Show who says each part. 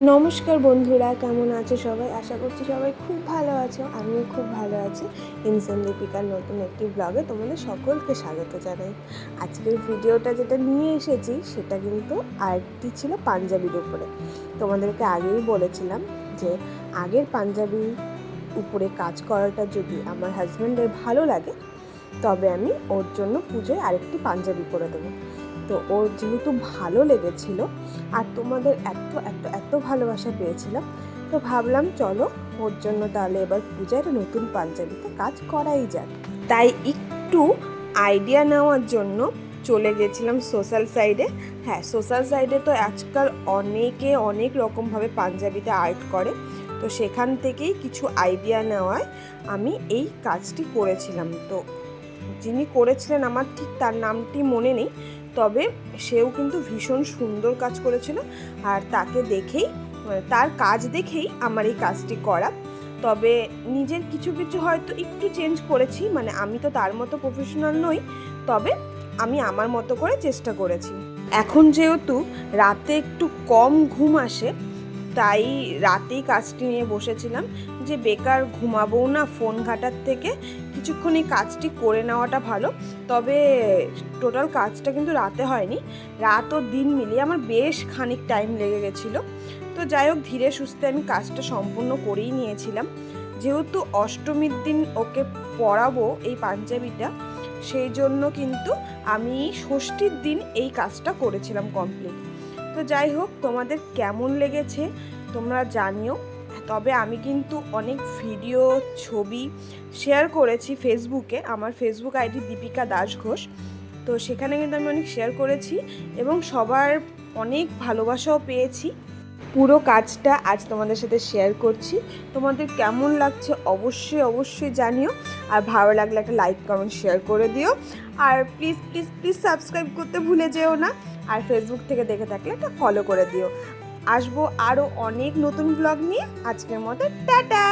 Speaker 1: নমস্কার বন্ধুরা, কেমন আছো সবাই? আশা করছি সবাই খুব ভালো আছো। আমিও খুব ভালো আছি। ইনসান দীপিকার নতুন একটি ব্লগে তোমাদের সকলকে স্বাগত জানাই। আজকের ভিডিওটা যেটা নিয়ে এসেছি সেটা কিন্তু আরেকটি ছিল পাঞ্জাবির উপরে। তোমাদেরকে আগেই বলেছিলাম যে আগের পাঞ্জাবির উপরে কাজ করাটা যদি আমার হাজব্যান্ডের ভালো লাগে তবে আমি ওর জন্য পুজোয় আরেকটি পাঞ্জাবি করে দেবো। তো ওর যেহেতু ভালো লেগেছিল আর তোমাদের এত এত এত ভালোবাসা পেয়েছিলাম, তো ভাবলাম চলো ওর জন্য তাহলে এবার পূজায় একটা নতুন পাঞ্জাবিতে কাজ করাই যাক। তাই একটু আইডিয়া নেওয়ার জন্য চলে গেছিলাম সোশ্যাল সাইডে। হ্যাঁ, সোশ্যাল সাইডে তো আজকাল অনেকে অনেক রকমভাবে পাঞ্জাবিতে আর্ট করে, তো সেখান থেকেই কিছু আইডিয়া নেওয়ায় আমি এই কাজটি করেছিলাম। তো যিনি করেছিলেন আমার ঠিক তার নামটি মনে নেই, তবে সেও কিন্তু ভীষণ সুন্দর কাজ করেছিল। আর তাকে দেখেই তার কাজ দেখেই আমার এই কাজটি করা। তবে নিজের কিছু কিছু হয়তো একটু চেঞ্জ করেছি, মানে আমি তো তার মতো প্রফেশনাল নই, তবে আমি আমার মতো করে চেষ্টা করেছি। এখন যেহেতু রাতে একটু কম ঘুম আসে, তাই রাতেই কাজটি নিয়ে বসেছিলাম যে বেকার ঘুমাবো না ফোন ঘাটার থেকে কিছুক্ষণ এই কাজটি করে নেওয়াটা ভালো। তবে টোটাল কাজটা কিন্তু রাতে হয়নি, রাত ও দিন মিলিয়ে আমার বেশ খানিক টাইম লেগে গেছিলো। তো যাই হোক, ধীরে সুস্থে আমি কাজটা সম্পূর্ণ করেই নিয়েছিলাম। যেহেতু অষ্টমীর দিন ওকে পরাবো এই পাঞ্জাবিটা, সেই জন্য কিন্তু আমি ষষ্ঠীর দিন এই কাজটা করেছিলাম কমপ্লিট। তো যাই হোক, তোমাদের কেমন লেগেছে তোমরা জানিও। তবে আমি কিন্তু অনেক ভিডিও ছবি শেয়ার করেছি ফেসবুকে, আমার ফেসবুক আইডি দীপিকা দাস ঘোষ। তো সেখানে কিন্তু আমি অনেক শেয়ার করেছি এবং সবার অনেক ভালোবাসাও পেয়েছি। পুরো কাজটা আজ তোমাদের সাথে শেয়ার করছি। তোমাদের কেমন লাগছে অবশ্যই অবশ্যই জানিও। আর ভালো লাগলে একটা লাইক কমেন্ট শেয়ার করে দিও। আর প্লিজ প্লিজ প্লিজ সাবস্ক্রাইব করতে ভুলে যেও না। আর ফেসবুক থেকে দেখে থাকলে একটা ফলো করে দিও। আসবো আরও অনেক নতুন ব্লগ নিয়ে। আজকের মতো টাটা।